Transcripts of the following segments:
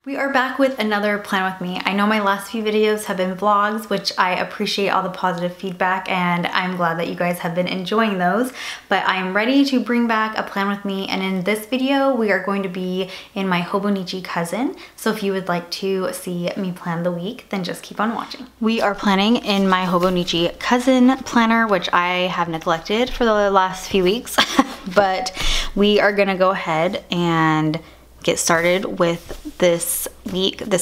We are back with another plan with me. I know my last few videos have been vlogs, which I appreciate all the positive feedback and I'm glad that you guys have been enjoying those, but I am ready to bring back a plan with me, and in this video we are going to be in my Hobonichi Cousin. So if you would like to see me plan the week, then just keep on watching. We are planning in my Hobonichi Cousin planner, which I have neglected for the last few weeks, but we are gonna go ahead and get started with this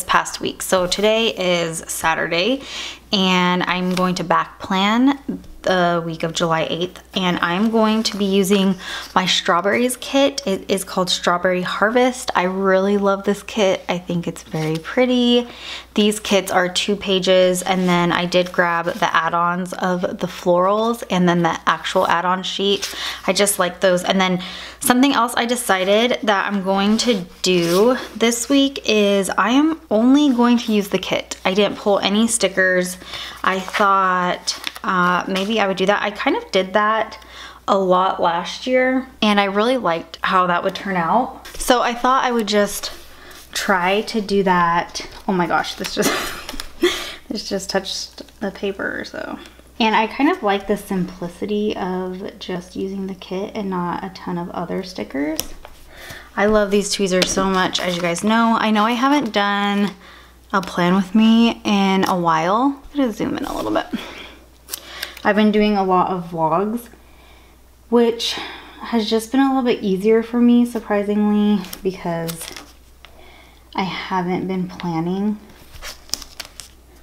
past week. So today is Saturday and I'm going to back plan the week of July 8th, and I'm going to be using my strawberries kit. It is called Strawberry Harvest. I really love this kit. I think it's very pretty. These kits are 2 pages, and then I did grab the add-ons of the florals and then the actual add-on sheet. I just like those. And then something else I decided that I'm going to do this week is I am only going to use the kit. I didn't pull any stickers. I thought maybe I would do that. I kind of did that a lot last year and I really liked how that would turn out. So I thought I would just try to do that. Oh my gosh, this just touched the paper, so. And I kind of like the simplicity of just using the kit and not a ton of other stickers. I love these tweezers so much, as you guys know. I know I haven't done a plan with me in a while. I'm gonna zoom in a little bit. I've been doing a lot of vlogs, which has just been a little bit easier for me, surprisingly, because I haven't been planning,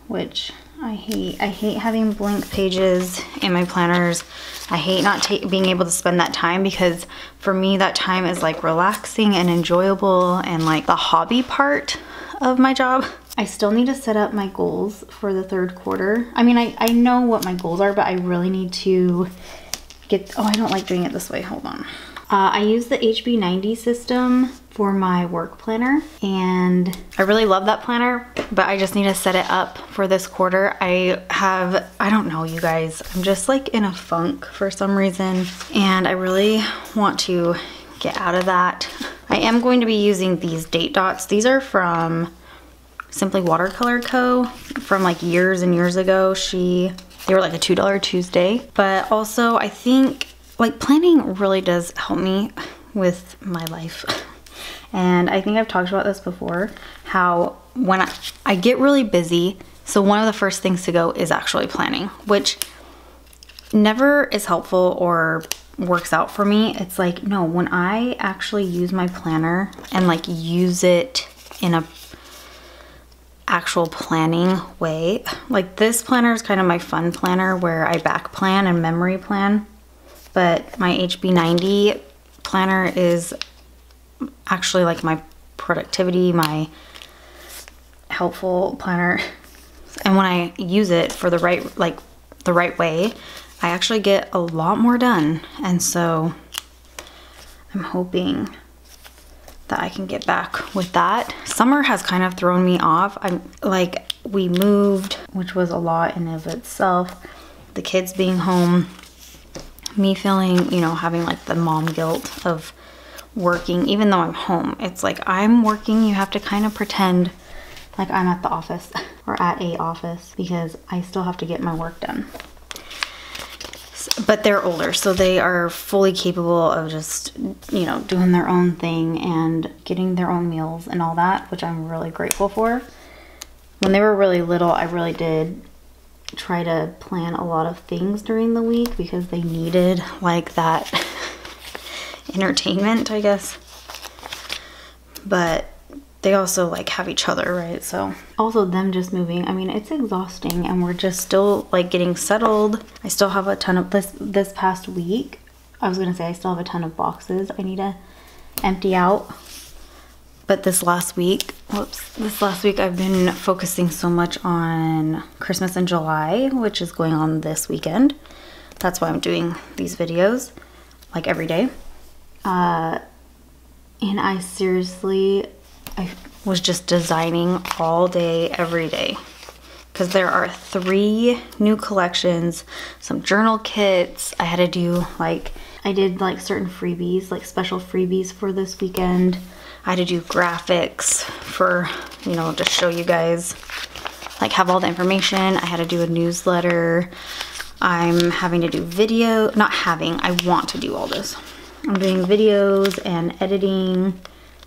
which I hate. I hate having blank pages in my planners. I hate not being able to spend that time, because for me that time is like relaxing and enjoyable and like the hobby part of my job. I still need to set up my goals for the 3rd quarter. I mean, I know what my goals are, but I really need to get, oh, I don't like doing it this way, hold on. I use the HB90 system for my work planner, and I really love that planner, but I just need to set it up for this quarter. I don't know, you guys, I'm just like in a funk for some reason, and I really want to get out of that. I am going to be using these date dots. These are from Simply Watercolor Co. from like years and years ago. They were like a $2 Tuesday, but also I think like planning really does help me with my life. And I think I've talked about this before, how when I get really busy, so one of the first things to go is actually planning, which never is helpful or works out for me. It's like, no, when I actually use my planner and like use it in a actual planning way, like this planner is kind of my fun planner where I back plan and memory plan, but my HB90 planner is actually like my productivity, my helpful planner. And when I use it for the right way, I actually get a lot more done. And so I'm hoping that I can get back with that. Summer has kind of thrown me off. We moved, which was a lot in of itself. The kids being home, me feeling, you know, having like the mom guilt of working, even though I'm home. It's like I'm working, you have to kind of pretend like I'm at the office or at a office, because I still have to get my work done. But they're older, so they are fully capable of just, you know, doing their own thing and getting their own meals and all that, which I'm really grateful for. When they were really little, I really did try to plan a lot of things during the week because they needed like that entertainment, I guess. But they also like have each other, right? So also them just moving, I mean, it's exhausting, and we're just still like getting settled. I still have a ton of this past week. I was gonna say I still have a ton of boxes I need to empty out. But this last week I've been focusing so much on Christmas in July, which is going on this weekend. That's why I'm doing these videos like every day. And I was just designing all day, every day, because there are 3 new collections, some journal kits. I had to do like, I did like certain freebies, like special freebies for this weekend. I had to do graphics for, you know, just show you guys, like have all the information. I had to do a newsletter. I'm having to do video, not having, I want to do all this. I'm doing videos and editing.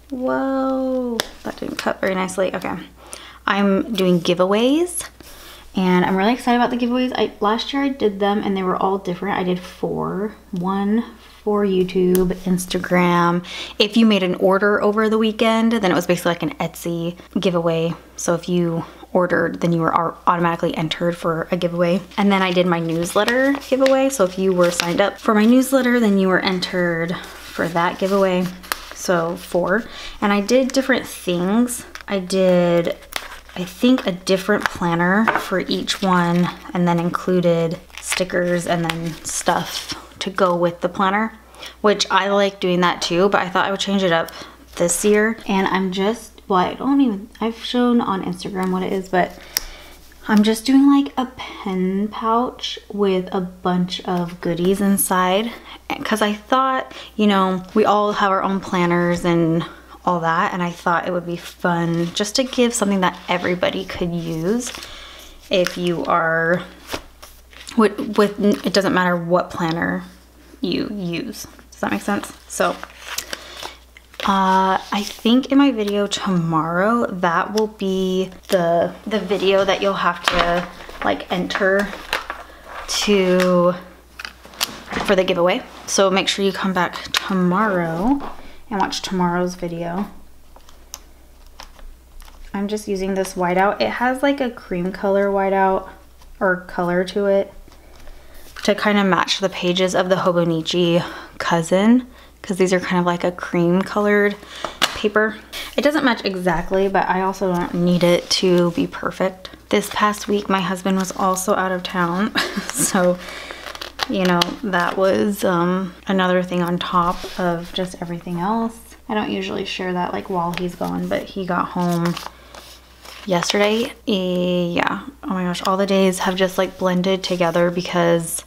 Whoa, that didn't cut very nicely. Okay. I'm doing giveaways and I'm really excited about the giveaways. Last year I did them and they were all different. I did 4. 1 for YouTube, Instagram. If you made an order over the weekend, then it was basically like an Etsy giveaway. So if you ordered, then you were automatically entered for a giveaway. And then I did my newsletter giveaway. So if you were signed up for my newsletter, then you were entered for that giveaway. So 4. And I did different things. I did, I think, a different planner for each one, and then included stickers and then stuff to go with the planner, which I like doing that too, but I thought I would change it up this year. And I'm just, well, I've shown on Instagram what it is, but I'm just doing like a pen pouch with a bunch of goodies inside, because I thought, you know, we all have our own planners and all that, and I thought it would be fun just to give something that everybody could use if you are with it doesn't matter what planner you use. Does that make sense? So I think in my video tomorrow, that will be the video that you'll have to like enter for the giveaway. So make sure you come back tomorrow and watch tomorrow's video. I'm just using this whiteout. It has like a cream color whiteout or color to it to kind of match the pages of the Hobonichi Cousin, because these are kind of like a cream colored paper. It doesn't match exactly, but I also don't need it to be perfect. This past week, my husband was also out of town. So, you know, that was another thing on top of just everything else. I don't usually share that like while he's gone, but he got home yesterday. Yeah, oh my gosh, all the days have just like blended together because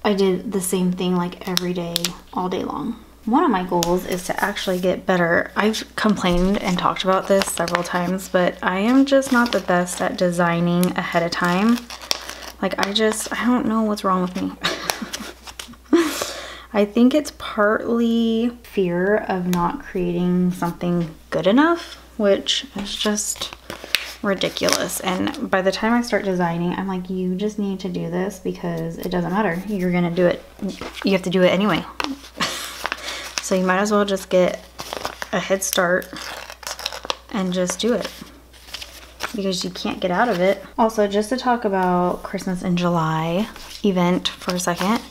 I did the same thing like every day, all day long. One of my goals is to actually get better. I've complained and talked about this several times, but I am just not the best at designing ahead of time. Like I don't know what's wrong with me. I think it's partly fear of not creating something good enough, which is just ridiculous. And by the time I start designing, I'm like, you just need to do this because it doesn't matter. You're gonna do it. You have to do it anyway. So you might as well just get a head start and just do it, because you can't get out of it. Also, just to talk about Christmas in July event for a second.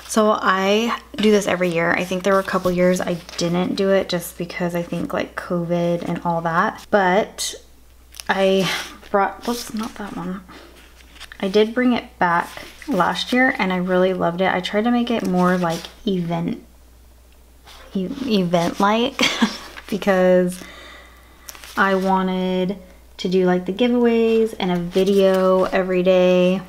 So I do this every year. I think there were a couple years I didn't do it just because I think like COVID and all that. But I brought, whoops, not that one. I did bring it back last year and I really loved it. I tried to make it more like event-like because I wanted to do like the giveaways and a video every day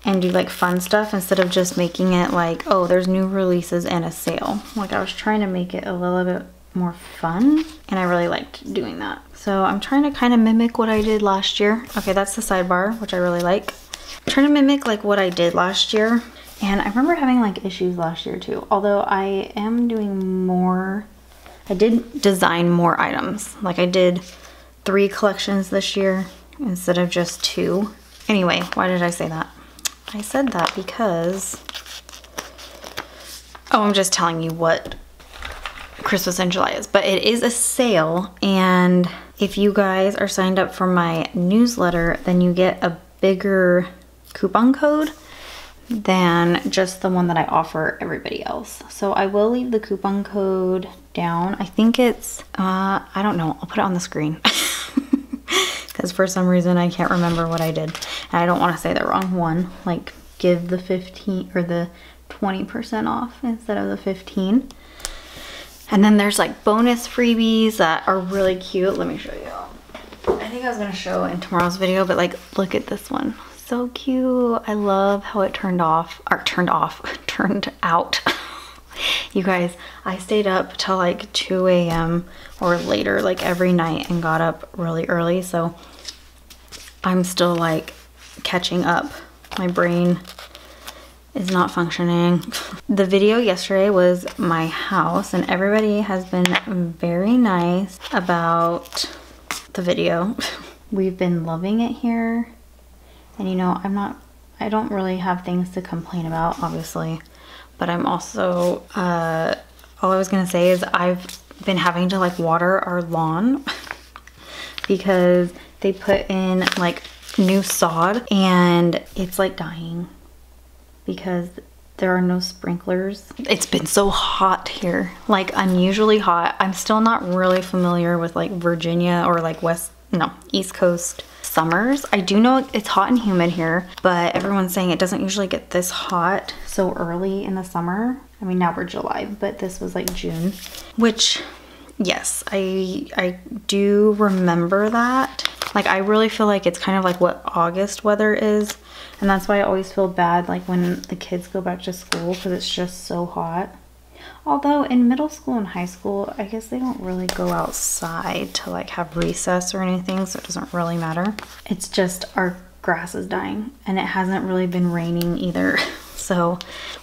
and do like fun stuff instead of just making it like, oh, there's new releases and a sale. Like I was trying to make it a little bit more fun and I really liked doing that. So I'm trying to kind of mimic what I did last year. Okay, that's the sidebar, which I really like. I'm trying to mimic like what I did last year. And I remember having like issues last year too. Although I am doing more, I did design more items. Like I did 3 collections this year instead of just 2. Anyway, why did I say that? I said that because, oh, I'm just telling you what Christmas in July is, but it is a sale, and if you guys are signed up for my newsletter, then you get a bigger coupon code than just the one that I offer everybody else. So I will leave the coupon code down. I think it's, I don't know, I'll put it on the screen because for some reason I can't remember what I did. And I don't want to say the wrong one, like give the 15 or the 20% off instead of the 15. And then there's like bonus freebies that are really cute. Let me show you. I think I was gonna show in tomorrow's video, but like, look at this one. So cute. I love how it turned out. You guys, I stayed up till like 2 a.m. or later, like every night, and got up really early. So I'm still like catching up. My brain is not functioning. The video yesterday was my house, and everybody has been very nice about the video. We've been loving it here. And you know, I don't really have things to complain about, obviously. But I'm also, all I was gonna say is I've been having to like water our lawn because they put in like new sod and it's like dying because there are no sprinklers. It's been so hot here, like unusually hot. I'm still not really familiar with like Virginia or like East Coast summers. I do know it's hot and humid here, but everyone's saying it doesn't usually get this hot so early in the summer. I mean, now we're July, but this was like June, which yes, I do remember that. Like, I really feel like it's kind of like what August weather is, and that's why I always feel bad like when the kids go back to school because it's just so hot. Although in middle school and high school, I guess they don't really go outside to like have recess or anything, so it doesn't really matter. It's just our grass is dying, and it hasn't really been raining either. So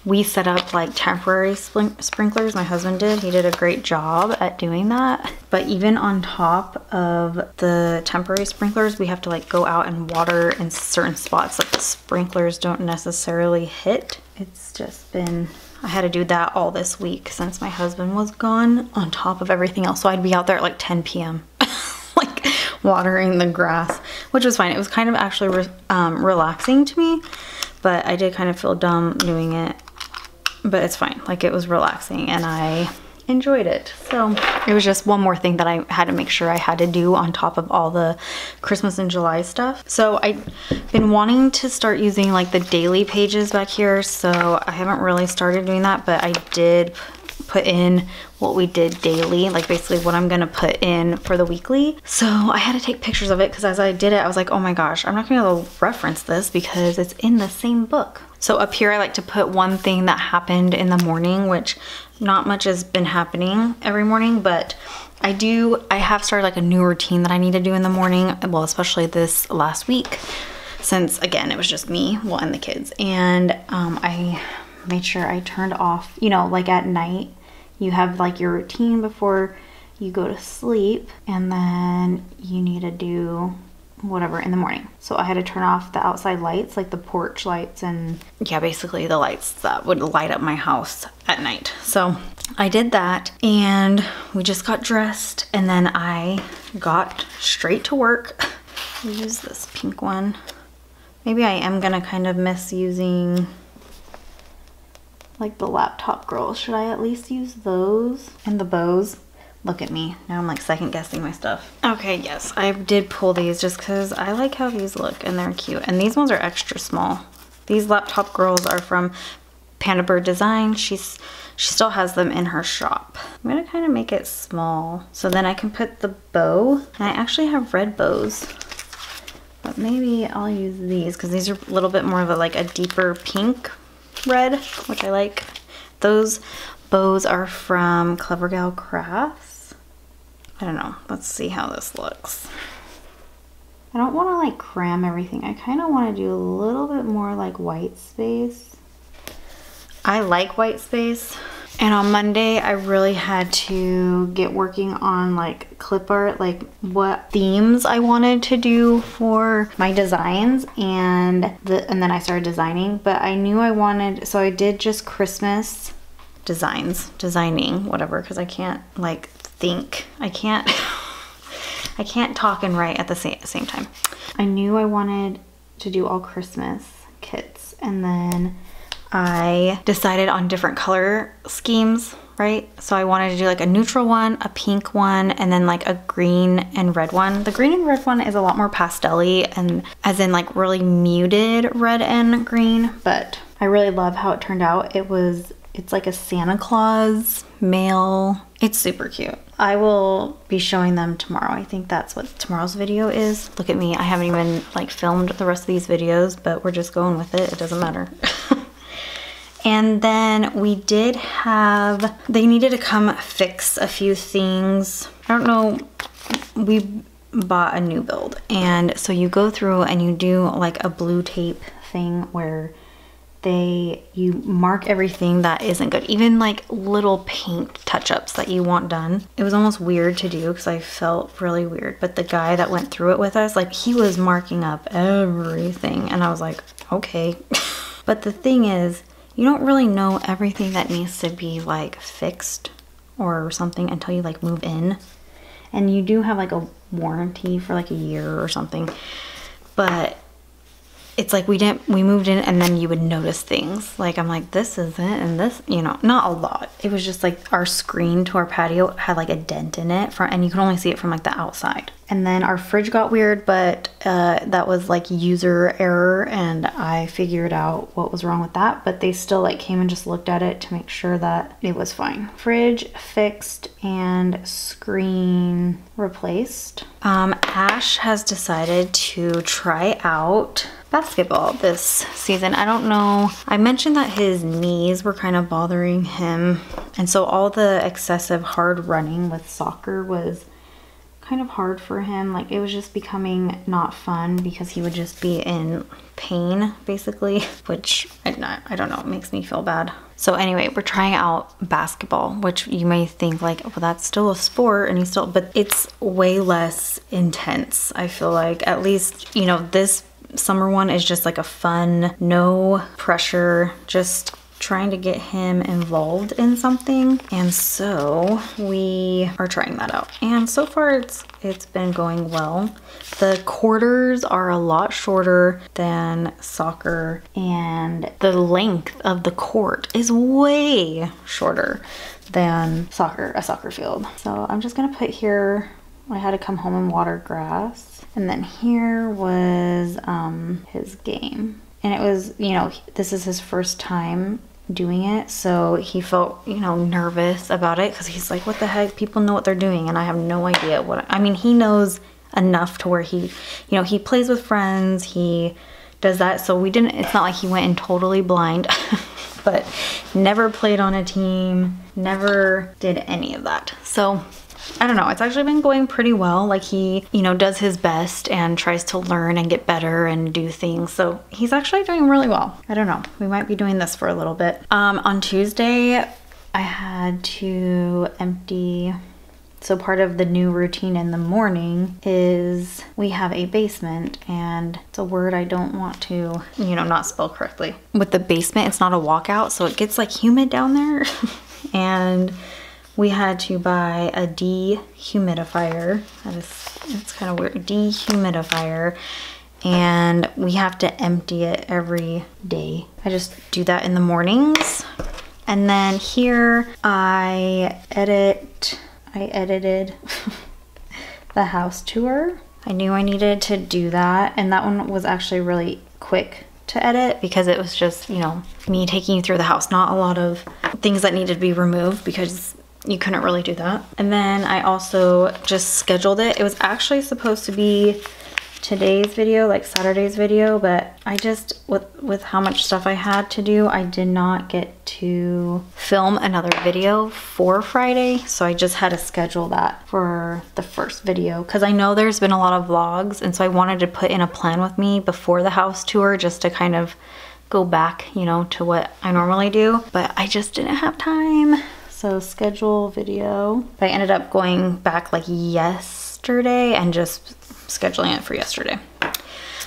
we set up like temporary sprinklers. My husband did. He did a great job at doing that. But even on top of the temporary sprinklers, we have to like go out and water in certain spots that the sprinklers don't necessarily hit. It's just been, I had to do that all this week since my husband was gone on top of everything else. So I'd be out there at like 10 p.m. like watering the grass, which was fine. It was kind of actually relaxing to me. But I did kind of feel dumb doing it, but it's fine. Like, it was relaxing and I enjoyed it. So it was just one more thing that I had to make sure I had to do on top of all the Christmas and July stuff. So I've been wanting to start using like the daily pages back here. So I haven't really started doing that, but I did put in what we did daily, like basically what I'm gonna put in for the weekly. So I had to take pictures of it because as I did it, I was like, oh my gosh, I'm not gonna be able to reference this because it's in the same book. So up here, I like to put one thing that happened in the morning, which not much has been happening every morning, but I have started like a new routine that I need to do in the morning. Well, especially this last week, since again, it was just me, well, and the kids. And I made sure I turned off, you know, like at night, you have like your routine before you go to sleep, and then you need to do whatever in the morning. So I had to turn off the outside lights, like the porch lights, and yeah, basically the lights that would light up my house at night. So I did that, and we just got dressed, and then I got straight to work. I'll use this pink one. Maybe I am gonna kind of miss using like the laptop girls. Should I at least use those? And the bows. Look at me. Now I'm like second guessing my stuff. Okay, yes, I did pull these just because I like how these look and they're cute. And these ones are extra small. These laptop girls are from Panda Bird Design. She still has them in her shop. I'm gonna kind of make it small so then I can put the bow. And I actually have red bows, but maybe I'll use these because these are a little bit more of a deeper pink red, which I like. Those bows are from Clever Gal Crafts. I don't know. Let's see how this looks. I don't want to like cram everything. I kind of want to do a little bit more like white space. I like white space. And on Monday, I really had to get working on like clip art, like what themes I wanted to do for my designs, and then I started designing. But I knew I wanted, so I did just Christmas designing, whatever, because I can't like think. I can't talk and write at the same time. I knew I wanted to do all Christmas kits, and then I decided on different color schemes, right? So I wanted to do like a neutral one, a pink one, and then like a green and red one. The green and red one is a lot more pastel-y, and as in like really muted red and green, but I really love how it turned out. It's like a Santa Claus male. It's super cute. I will be showing them tomorrow. I think that's what tomorrow's video is. Look at me, I haven't even like filmed the rest of these videos, but we're just going with it. It doesn't matter. And then we did have, they needed to come fix a few things. I don't know, we bought a new build. And so you go through and you do like a blue tape thing where you mark everything that isn't good, even like little paint touch-ups that you want done. It was almost weird to do because I felt really weird, but the guy that went through it with us, like he was marking up everything and I was like, okay. But the thing is, you don't really know everything that needs to be like fixed or something until you like move in. And you do have like a warranty for like a year or something, but it's like we moved in and then you would notice things. Like I'm like, this isn't, and this, you know, not a lot. It was just like our screen to our patio had like a dent in it and you can only see it from like the outside. And then our fridge got weird, but that was like user error and I figured out what was wrong with that, but they still like came and just looked at it to make sure that it was fine. Fridge fixed and screen replaced. Ash has decided to try out basketball this season. I don't know, I mentioned that his knees were kind of bothering him, and so all the excessive hard running with soccer was kind of hard for him. Like it was just becoming not fun because he would just be in pain basically, which I don't know, it makes me feel bad. So anyway, we're trying out basketball, which you may think like, well, that's still a sport and but it's way less intense. I feel like, at least, you know, this summer one is just like a fun, no pressure, just trying to get him involved in something. And so we are trying that out. And so far it's been going well. The quarters are a lot shorter than soccer and the length of the court is way shorter than a soccer field. So I'm just gonna put here, I had to come home and water grass. And then here was his game. And it was, you know, this is his first time doing it, so he felt, you know, nervous about it because he's like, what the heck, people know what they're doing and I have no idea what I mean, he knows enough to where he, you know, he plays with friends, he does that, so it's not like he went in totally blind. But never played on a team, never did any of that. So I don't know, it's actually been going pretty well. Like he, you know, does his best and tries to learn and get better and do things. So he's actually doing really well. I don't know, we might be doing this for a little bit. On Tuesday, I had to empty. So part of the new routine in the morning is we have a basement, and it's a word I don't want to, you know, not spell correctly. With the basement, it's not a walkout, so it gets like humid down there. And we had to buy a dehumidifier. It's kind of weird, dehumidifier. And we have to empty it every day. I just do that in the mornings. And then here I edited the house tour. I knew I needed to do that, and that one was actually really quick to edit because it was just, you know, me taking you through the house, not a lot of things that needed to be removed because you couldn't really do that. And then I also just scheduled it. It was actually supposed to be today's video, like Saturday's video, but I just, with how much stuff I had to do, I did not get to film another video for Friday, so I just had to schedule that for the first video because I know there's been a lot of vlogs, and so I wanted to put in a plan with me before the house tour just to kind of go back, you know, to what I normally do, but I just didn't have time. So schedule video. I ended up going back like yesterday and just scheduling it for yesterday.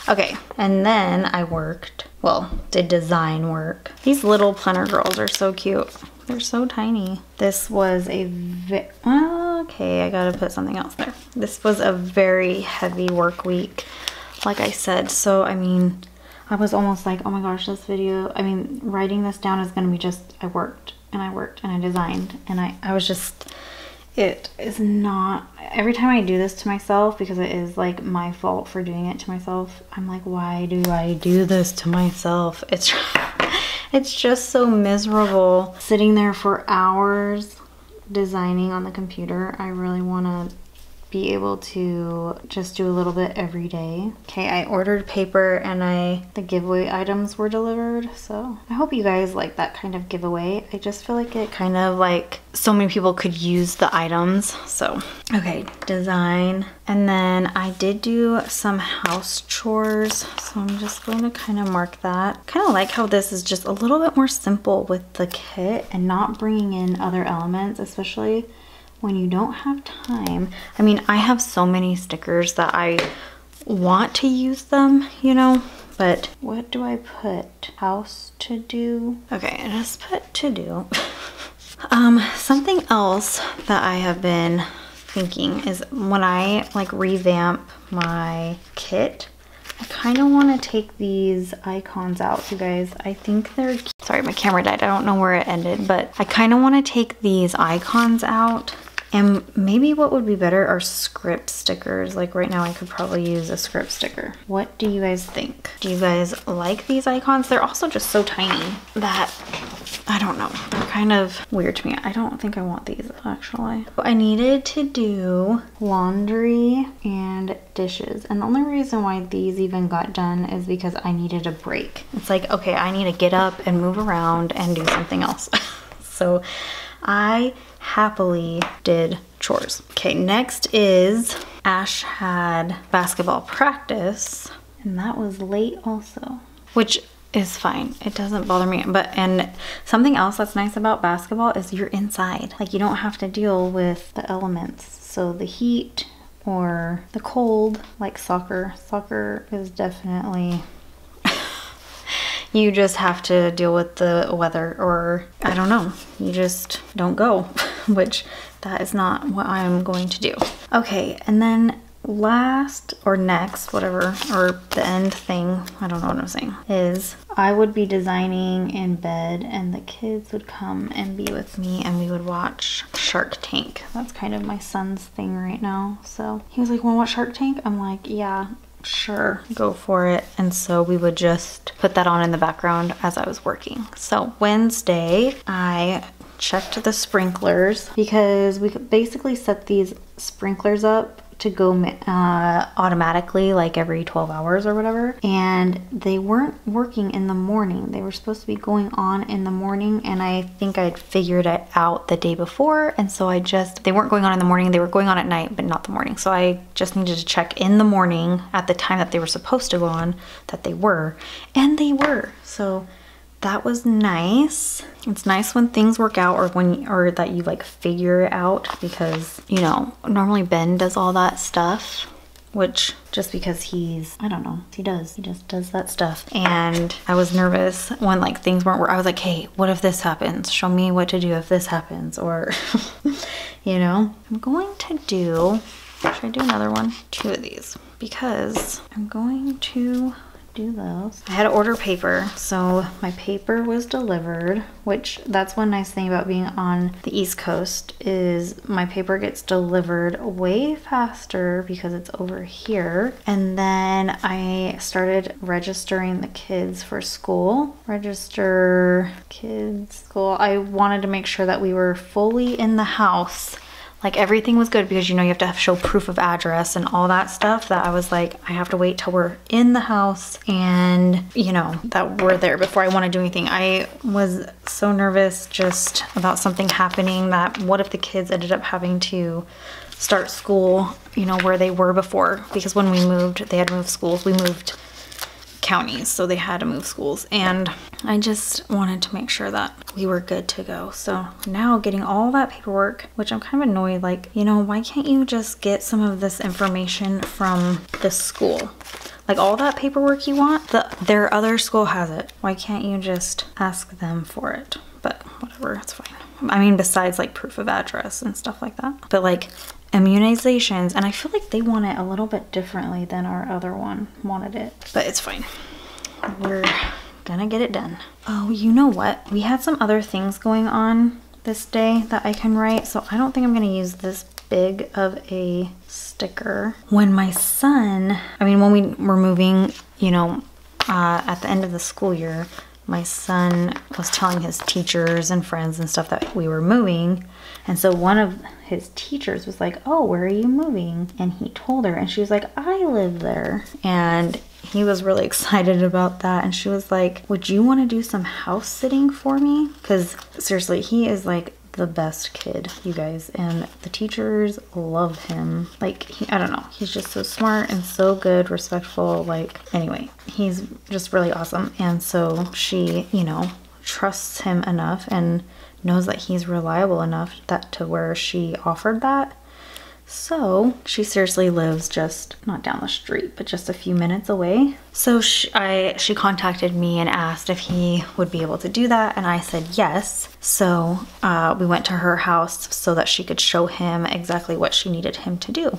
Okay, and then I worked, well, did design work. These little planner girls are so cute. They're so tiny. This was a okay, I gotta put something else there. This was a very heavy work week, like I said. So, I mean, I was almost like, oh my gosh, this video, I mean, writing this down is gonna be just, I worked and I designed, and I was just, it is not, every time I do this to myself, because it is like my fault for doing it to myself, I'm like, why do I do this to myself? It's just so miserable sitting there for hours designing on the computer. I really want to be able to just do a little bit every day. Okay, I ordered paper and the giveaway items were delivered. So I hope you guys like that kind of giveaway. I just feel like it kind of like so many people could use the items. So, okay, design. And then I did do some house chores. So I'm just going to kind of mark that. Kind of like how this is just a little bit more simple with the kit and not bringing in other elements, especially when you don't have time. I mean, I have so many stickers that I want to use them, you know, but what do I put? House to do? Okay, I just put to do. Something else that I have been thinking is when I like revamp my kit, I kind of want to take these icons out, you guys. I think they're, sorry, my camera died. I don't know where it ended, but I kind of want to take these icons out. And maybe what would be better are script stickers. Like right now I could probably use a script sticker. What do you guys think? Do you guys like these icons? They're also just so tiny that, I don't know, they're kind of weird to me. I don't think I want these actually. I needed to do laundry and dishes. And the only reason why these even got done is because I needed a break. It's like, okay, I need to get up and move around and do something else. So I happily did chores. Okay, next is Ash had basketball practice and that was late also, which is fine. It doesn't bother me. And something else that's nice about basketball is you're inside. Like you don't have to deal with the elements. So the heat or the cold, like soccer. Soccer is definitely you just have to deal with the weather, or I don't know, you just don't go, which that is not what I'm going to do. Okay, and then last or next, whatever, or the end thing, I don't know what I'm saying, is I would be designing in bed and the kids would come and be with me and we would watch Shark Tank. That's kind of my son's thing right now. So he was like, wanna watch Shark Tank? I'm like, yeah. Sure, go for it. And so we would just put that on in the background as I was working. So Wednesday, I checked the sprinklers because we could basically set these sprinklers up to go automatically like every 12 hours or whatever, and they weren't working in the morning. They were supposed to be going on in the morning, and I think I'd figured it out the day before, and so they weren't going on in the morning, they were going on at night but not the morning. So I just needed to check in the morning at the time that they were supposed to go on that they were, and they were. So that was nice. It's nice when things work out, or that you like figure it out, because you know, normally Ben does all that stuff, which just because he's, I don't know, he just does that stuff. And I was nervous when like things weren't I was like, hey, what if this happens? Show me what to do if this happens, or you know. I'm going to do, should I do another one? 2 of these, because I'm going to do those. I had to order paper, so my paper was delivered, which that's one nice thing about being on the East Coast is my paper gets delivered way faster because it's over here. And then I started registering the kids for school. Register kids school. I wanted to make sure that we were fully in the house. Like everything was good, because you know you have to show proof of address and all that stuff, that I was like, I have to wait till we're in the house and you know that we're there before I want to do anything. I was so nervous just about something happening, that what if the kids ended up having to start school, you know, where they were before, because when we moved, they had moved schools. We moved counties, so they had to move schools, and I just wanted to make sure that we were good to go. So now getting all that paperwork, which I'm kind of annoyed, like, you know, why can't you just get some of this information from the school? Like all that paperwork you want, their other school has it. Why can't you just ask them for it? But whatever, it's fine. I mean, besides like proof of address and stuff like that, but like immunizations, and I feel like they want it a little bit differently than our other one wanted it, but it's fine. We're gonna get it done. Oh, you know what? We had some other things going on this day that I can write, so I don't think I'm gonna use this big of a sticker. When my son, I mean, when we were moving, you know, at the end of the school year, my son was telling his teachers and friends and stuff that we were moving. And so one of his teachers was like, oh, where are you moving? And he told her, and she was like, I live there. And he was really excited about that. And she was like, would you want to do some house sitting for me? Because seriously, he is like the best kid, you guys, and the teachers love him. Like, I don't know, he's just so smart and so good, respectful. Like, anyway, he's just really awesome. And so she, you know, trusts him enough and knows that he's reliable enough that to where she offered that. So she seriously lives just not down the street, but just a few minutes away. So she contacted me and asked if he would be able to do that, and I said yes. So we went to her house so that she could show him exactly what she needed him to do,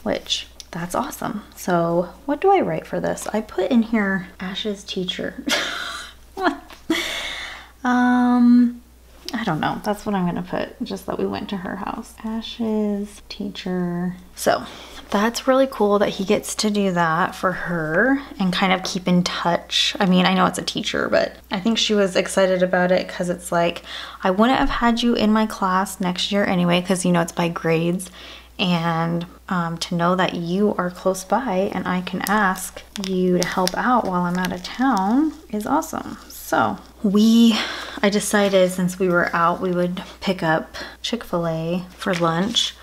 which that's awesome. So what do I write for this? I put in here Ash's teacher. What? I don't know. That's what I'm gonna put, just that we went to her house. Ash's teacher. So that's really cool that he gets to do that for her and kind of keep in touch. I mean, I know it's a teacher, but I think she was excited about it because it's like, I wouldn't have had you in my class next year anyway, because you know, it's by grades. And to know that you are close by and I can ask you to help out while I'm out of town is awesome. So I decided since we were out, we would pick up Chick-fil-A for lunch.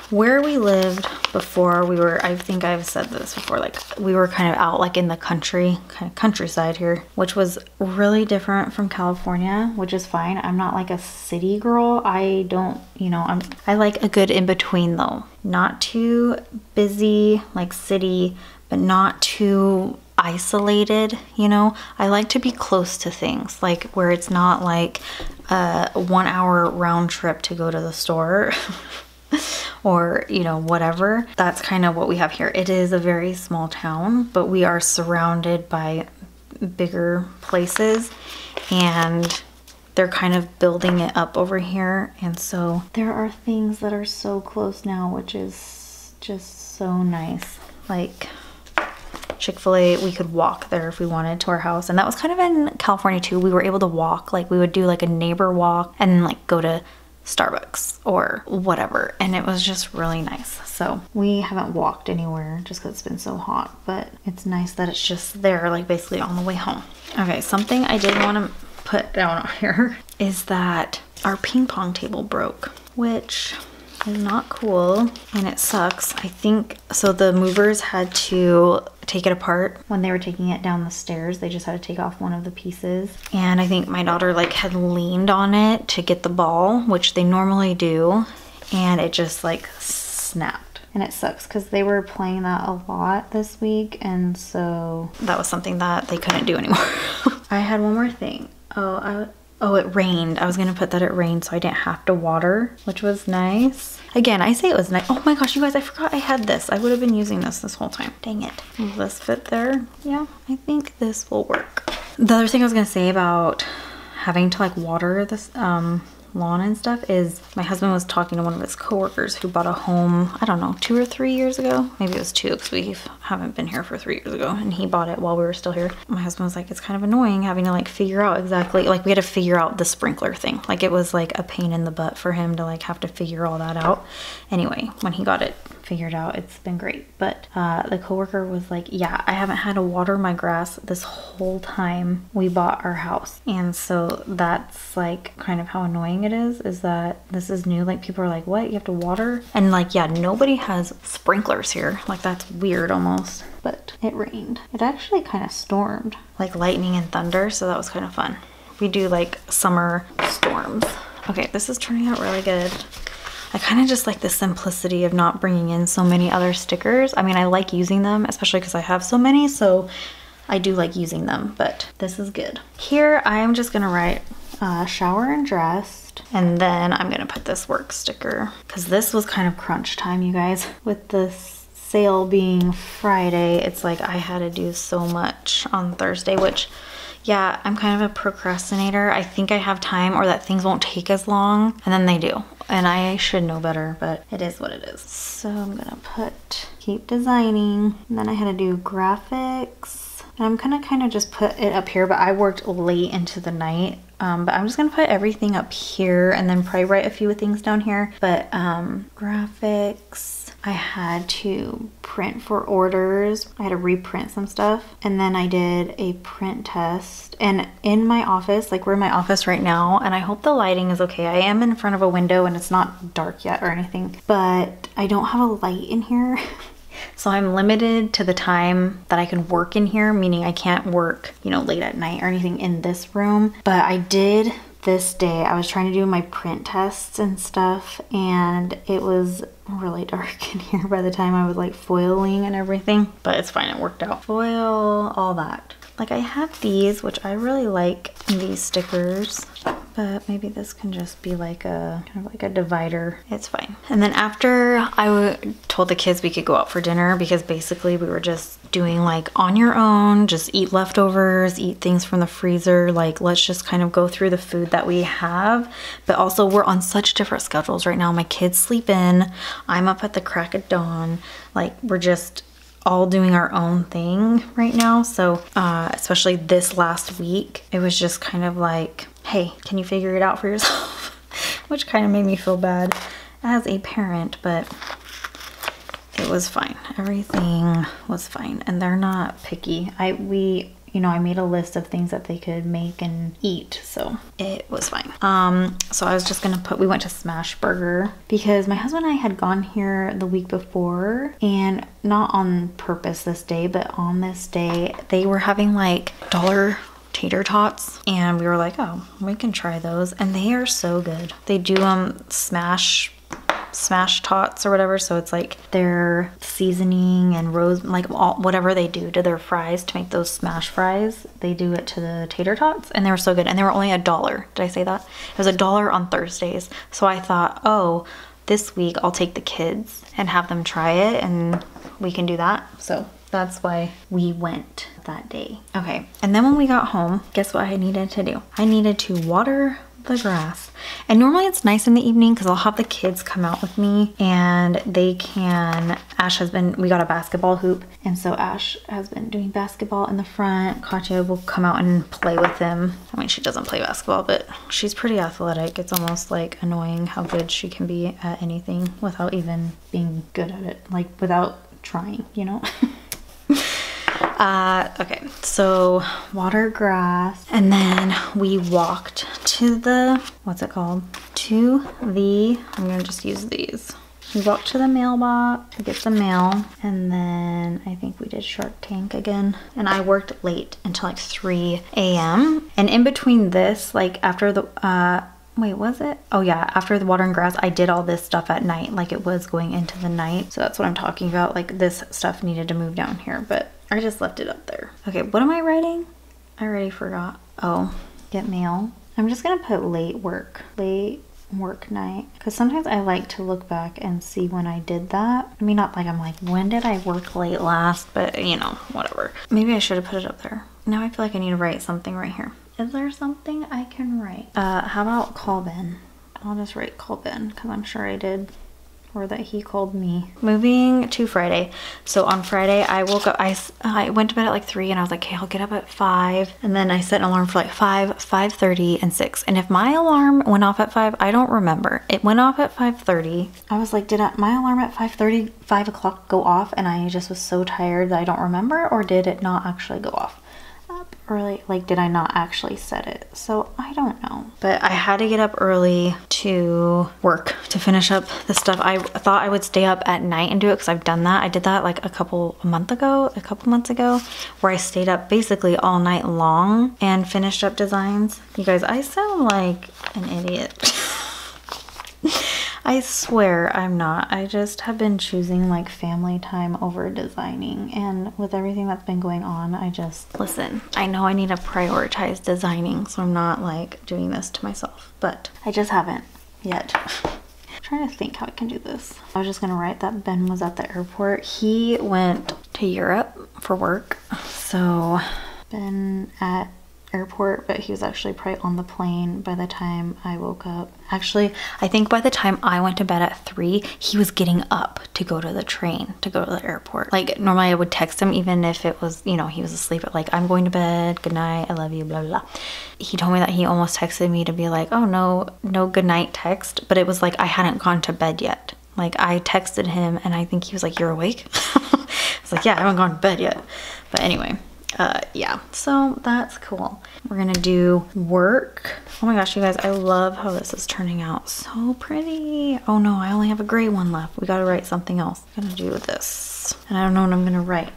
Where we lived before, we were, I think I've said this before, like we were kind of out like in the country, kind of countryside here, which was really different from California, which is fine. I'm not like a city girl. I don't, you know, I like a good in between though. Not too busy like city, but not too isolated, you know. I like to be close to things, like where it's not like a 1 hour round trip to go to the store or, you know, whatever. That's kind of what we have here. It is a very small town, but we are surrounded by bigger places and they're kind of building it up over here. And so there are things that are so close now, which is just so nice. Like Chick-fil-A, we could walk there if we wanted to our house. And that was kind of in California too. We were able to walk, like we would do like a neighbor walk and then like go to Starbucks or whatever. And it was just really nice. So we haven't walked anywhere just because it's been so hot, but it's nice that it's just there, like basically on the way home. Okay, something I did want to put down here is that our ping pong table broke, which is not cool and it sucks. I think so the movers had to take it apart when they were taking it down the stairs. They just had to take off one of the pieces, and I think my daughter like had leaned on it to get the ball, which they normally do, and it just like snapped. And it sucks because they were playing that a lot this week, and so that was something that they couldn't do anymore. I had one more thing. Oh, it rained. I was gonna put that it rained so I didn't have to water, which was nice. Again, I say it was nice. Oh my gosh, you guys, I forgot I had this. I would have been using this whole time. Dang it. Will this fit there? Yeah, I think this will work. The other thing I was gonna say about having to like water this lawn and stuff is my husband was talking to one of his coworkers who bought a home, I don't know, 2 or 3 years ago. Maybe it was 2 because we haven't been here for 3 years ago, and he bought it while we were still here. My husband was like, it's kind of annoying having to like figure out exactly, like we had to figure out the sprinkler thing. Like it was like a pain in the butt for him to like have to figure all that out. Anyway, when he got it figured out, it's been great. But the coworker was like, yeah, I haven't had to water my grass this whole time we bought our house. And so that's like kind of how annoying it is that this is new. Like people are like, what, you have to water? And like, yeah, nobody has sprinklers here. Like that's weird almost. But it rained. It actually kind of stormed, like lightning and thunder, so that was kind of fun. We do like summer storms. Okay, this is turning out really good. I kind of just like the simplicity of not bringing in so many other stickers. I mean, I like using them, especially because I have so many, so I do like using them, but this is good. Here, I'm just gonna write shower and dressed, and then I'm gonna put this work sticker, because this was kind of crunch time, you guys. With this sale being Friday, it's like I had to do so much on Thursday, which, yeah, I'm kind of a procrastinator. I think I have time or that things won't take as long, and then they do. And I should know better, but it is what it is. So I'm gonna put keep designing. And then I had to do graphics, And I'm gonna kind of just put it up here, but I worked late into the night. But I'm just gonna put everything up here and then probably write a few things down here. But graphics, I had to print for orders. I had to reprint some stuff. And then I did a print test. And in my office, like we're in my office right now, and I hope the lighting is okay. I am in front of a window and it's not dark yet or anything, but I don't have a light in here. So I'm limited to the time that I can work in here, meaning I can't work, you know, late at night or anything in this room. But I did this day, I was trying to do my print tests and stuff, and it was really dark in here by the time I was like foiling and everything. But it's fine, it worked out. Foil, all that. Like I have these, which I really like, these stickers. But maybe this can just be like a kind of like a divider. It's fine. And then after I told the kids we could go out for dinner, because basically we were just doing like on your own, just eat leftovers, eat things from the freezer. Like let's just kind of go through the food that we have. But also we're on such different schedules right now. My kids sleep in, I'm up at the crack of dawn. Like we're just all doing our own thing right now. So especially this last week, it was just kind of like, hey, can you figure it out for yourself? Which kind of made me feel bad as a parent, but it was fine. Everything was fine, and they're not picky. You know, I made a list of things that they could make and eat, so it was fine. So I was just gonna we went to Smash Burger because my husband and I had gone here the week before, and not on purpose this day, but on this day, they were having like $1 tater tots, and we were like, oh, we can try those, and they are so good. They do smash tots or whatever, so it's like their seasoning and like whatever they do to their fries to make those smash fries, they do it to the tater tots, and they were so good. And they were only $1. Did I say that? It was $1 on Thursdays. So I thought, oh, this week I'll take the kids and have them try it, and we can do that. So that's why we went that day. Okay, and then when we got home, guess what I needed to do? I needed to water the grass. And normally it's nice in the evening because I'll have the kids come out with me and they can, we got a basketball hoop, and so Ash has been doing basketball in the front. Katya will come out and play with him. I mean, she doesn't play basketball, but she's pretty athletic. It's almost like annoying how good she can be at anything without even being good at it, like without trying, you know? Okay, so water grass, and then we walked to the, what's it called? I'm gonna just use these. We walked to the mailbox to get the mail, and then I think we did Shark Tank again. And I worked late until like 3 a.m. And in between this, like after the, wait, was it? Oh yeah, after the water and grass, I did all this stuff at night, like it was going into the night. So that's what I'm talking about. Like this stuff needed to move down here, but I just left it up there. Okay, what am I writing? I already forgot. Oh, get mail. I'm just gonna put late work night, because sometimes I like to look back and see when I did that. I mean, not like I'm like, when did I work late last? But you know, whatever. Maybe I should have put it up there. Now I feel like I need to write something right here. Is there something I can write? How about call Ben? I'll just write call Ben because I'm sure I did, or that he called me. Moving to Friday. So on Friday I woke up, I went to bed at like 3, and I was like, okay, I'll get up at 5, and then I set an alarm for like 5, 5:30, and 6. And if my alarm went off at 5, I don't remember. It went off at 5:30. I was like, did my alarm at 5:30, 5 o'clock go off and I just was so tired that I don't remember, or did it not actually go off? Early, like did I not actually set it? So I don't know, but I had to get up early to work, to finish up the stuff. I thought I would stay up at night and do it because I've done that. I did that like a couple months ago, where I stayed up basically all night long and finished up designs. You guys, I sound like an idiot. I swear I'm not. I just have been choosing like family time over designing, and with everything that's been going on, listen, I know I need to prioritize designing, so I'm not like doing this to myself, but I just haven't yet. I'm trying to think how I can do this. I was just gonna write that Ben was at the airport. He went to Europe for work, so Ben at airport, but he was actually probably on the plane by the time I woke up. Actually, I think by the time I went to bed at 3, he was getting up to go to the train, to go to the airport. Like normally I would text him even if it was, you know, he was asleep, at like, I'm going to bed, good night, I love you, blah, blah, blah. He told me that he almost texted me to be like, oh, no good night text, but it was like I hadn't gone to bed yet. Like I texted him and I think he was like, you're awake? I was like, yeah, I haven't gone to bed yet. But anyway, yeah, so that's cool. We're gonna do work. Oh my gosh, you guys, I love how this is turning out. So pretty. Oh no, I only have a gray one left. We gotta write something else. I'm gonna do this. And I don't know what I'm gonna write.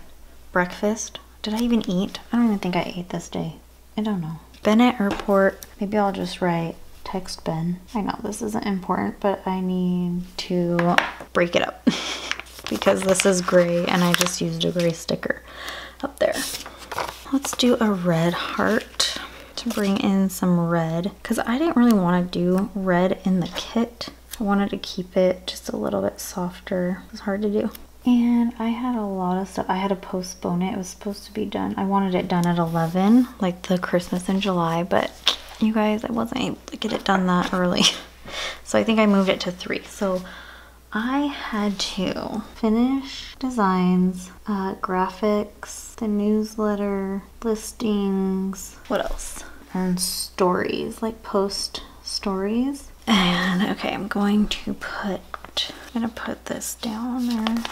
Breakfast? Did I even eat? I don't even think I ate this day. I don't know. Ben at airport. Maybe I'll just write text Ben. I know this isn't important, but I need to break it up because this is gray and I just used a gray sticker up there. Let's do a red heart to bring in some red because I didn't really want to do red in the kit. I wanted to keep it just a little bit softer. It was hard to do. And I had a lot of stuff. I had to postpone it. It was supposed to be done. I wanted it done at 11, like the Christmas in July, but you guys, I wasn't able to get it done that early. So I think I moved it to 3. So I had to finish designs, graphics, the newsletter, listings, what else? And stories, like post stories. And okay, I'm gonna put this down there.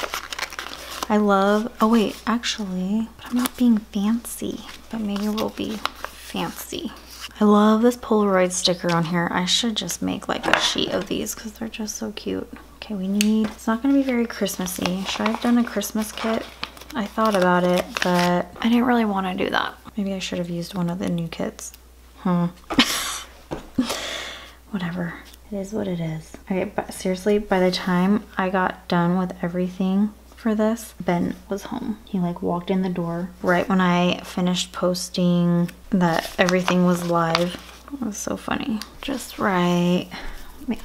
I love, oh wait, actually, I'm not being fancy, but maybe we'll be fancy. I love this Polaroid sticker on here. I should just make like a sheet of these because they're just so cute. Okay, we need, it's not gonna be very Christmassy. Should I have done a Christmas kit? I thought about it, but I didn't really want to do that. Maybe I should have used one of the new kits. Whatever. It is what it is. Okay, but seriously, by the time I got done with everything for this, Ben was home. He like walked in the door right when I finished posting that everything was live. It was so funny. Just write,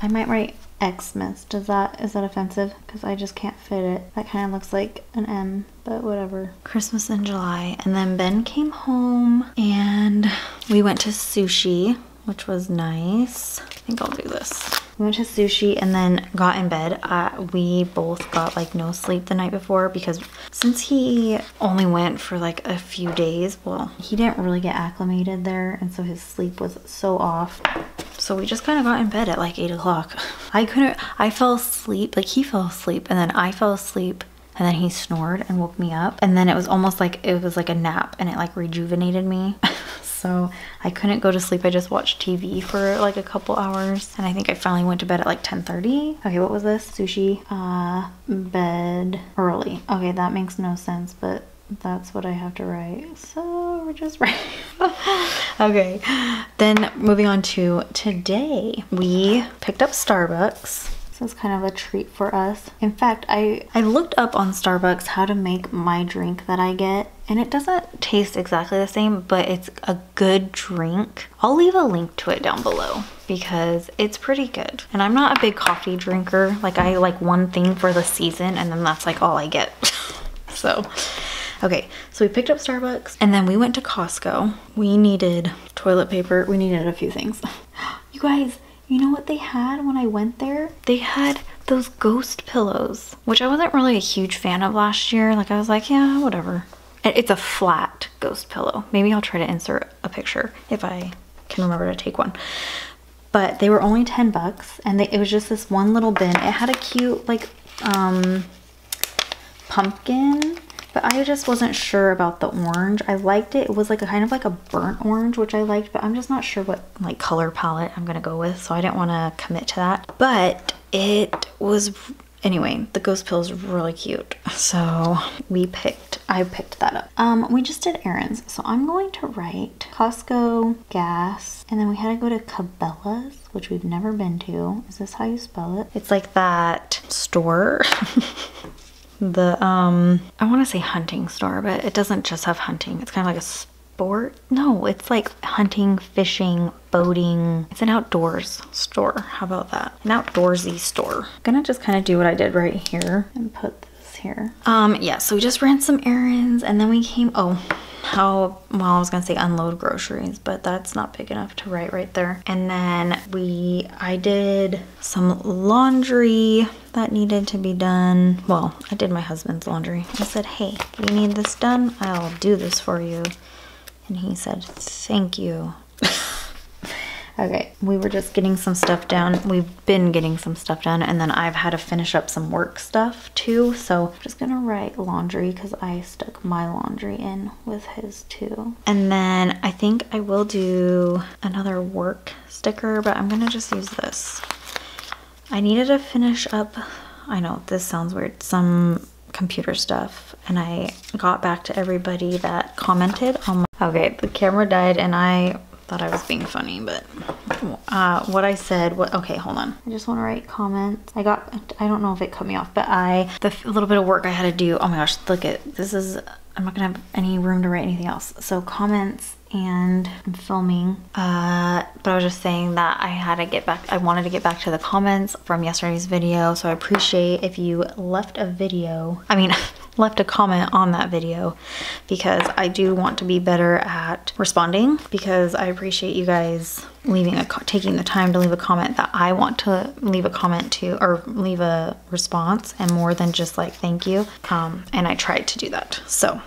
I might write Xmas. Is that offensive? Because I just can't fit it. That kind of looks like an M, but whatever. Christmas in July. And then Ben came home and we went to sushi, which was nice. I think I'll do this. We went to sushi and then got in bed. We both got like no sleep the night before because since he only went for like a few days, well, he didn't really get acclimated there and so his sleep was so off. So we just kind of got in bed at like 8 o'clock. I fell asleep, like he fell asleep and then I fell asleep and then he snored and woke me up. And then it was almost like it was like a nap and it like rejuvenated me. So I couldn't go to sleep. I just watched TV for like a couple hours. And I think I finally went to bed at like 10:30. Okay, what was this? Sushi, bed early. Okay, that makes no sense, but that's what I have to write. So we're just writing. Okay, then moving on to today. We picked up Starbucks. This is kind of a treat for us. In fact, I looked up on Starbucks how to make my drink that I get, and it doesn't taste exactly the same, but it's a good drink. I'll leave a link to it down below because it's pretty good. And I'm not a big coffee drinker. Like I like one thing for the season and then that's like all I get. So, okay, so we picked up Starbucks and then we went to Costco. We needed toilet paper. We needed a few things. You guys, you know what they had when I went there? They had those ghost pillows, which I wasn't really a huge fan of last year. Like I was like, yeah, whatever. It's a flat ghost pillow. Maybe I'll try to insert a picture if I can remember to take one. But they were only 10 bucks and it was just this one little bin. It had a cute like pumpkin, but I just wasn't sure about the orange. I liked it. It was like a kind of like a burnt orange, which I liked, but I'm just not sure what like color palette I'm gonna go with, so I didn't want to commit to that. But it was, anyway, the ghost pill is really cute, so I picked that up. We just did errands, so I'm going to write Costco, gas, and then we had to go to Cabela's, which we've never been to. Is this how you spell it? It's like that store. The I want to say hunting store, but it doesn't just have hunting. It's kind of like a sport. No, it's like hunting, fishing, boating. It's an outdoors store. How about that? An outdoorsy store. I'm gonna just kind of do what I did right here and put this here. Yeah, so we just ran some errands and then we came, oh, well, I was gonna say unload groceries, but that's not big enough to write right there. And then I did some laundry that needed to be done. Well, I did my husband's laundry. I said, hey, you need this done? I'll do this for you. And he said, thank you. Okay, we were just getting some stuff done. We've been getting some stuff done, and then I've had to finish up some work stuff too. So I'm just gonna write laundry because I stuck my laundry in with his too. And then I think I will do another work sticker, but I'm gonna just use this. I needed to finish up, I know this sounds weird, some computer stuff, and I got back to everybody that commented on my, okay, the camera died and I thought I was being funny, but what I said, okay, hold on. I just want to write comments. I don't know if it cut me off, but the little bit of work I had to do, oh my gosh, look at, this is, I'm not gonna have any room to write anything else. So comments, and I'm filming, but I was just saying that I wanted to get back to the comments from yesterday's video. So I appreciate if you left left a comment on that video, because I do want to be better at responding, because I appreciate you guys taking the time to leave a comment that I want to leave a comment to, or leave a response, and more than just like thank you. And I tried to do that. So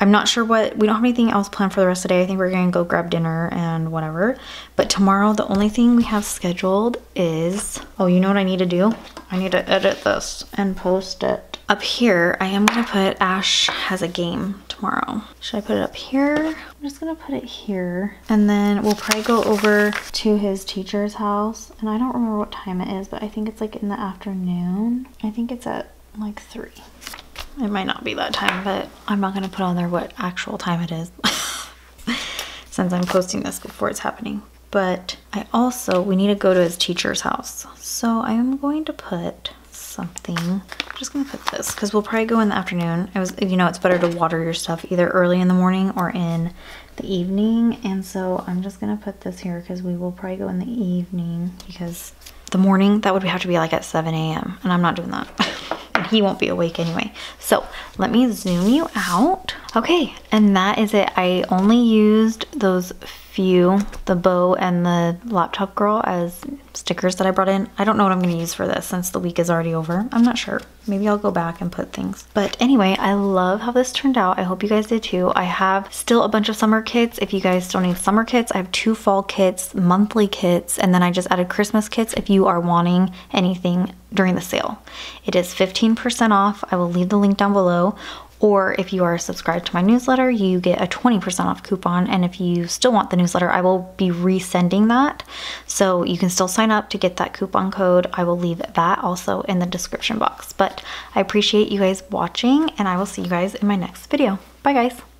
I'm not sure we don't have anything else planned for the rest of the day. I think we're gonna go grab dinner and whatever. But tomorrow, the only thing we have scheduled is, oh, you know what I need to do? I need to edit this and post it. Up here, I am gonna put Ash has a game tomorrow. Should I put it up here? I'm just gonna put it here. And then we'll probably go over to his teacher's house. And I don't remember what time it is, but I think it's like in the afternoon. I think it's at like 3. It might not be that time, but I'm not gonna put on there what actual time it is since I'm posting this before it's happening. But we need to go to his teacher's house. So I am going to put something, I'm just gonna put this because we'll probably go in the afternoon. It's better to water your stuff either early in the morning or in the evening. And so I'm just gonna put this here because we will probably go in the evening, because the morning, that would have to be like at 7 a.m. and I'm not doing that. And he won't be awake anyway. So let me zoom you out. Okay, and that is it. I only used those few, the bow and the laptop girl, as stickers that I brought in. I don't know what I'm gonna use for this since the week is already over. I'm not sure. Maybe I'll go back and put things. But anyway, I love how this turned out. I hope you guys did too. I have still a bunch of summer kits. If you guys still need summer kits, I have 2 fall kits, monthly kits, and then I just added Christmas kits if you are wanting anything during the sale. It is 15% off. I will leave the link down below. Or if you are subscribed to my newsletter, you get a 20% off coupon. And if you still want the newsletter, I will be resending that. So you can still sign up to get that coupon code. I will leave that also in the description box. But I appreciate you guys watching, and I will see you guys in my next video. Bye guys.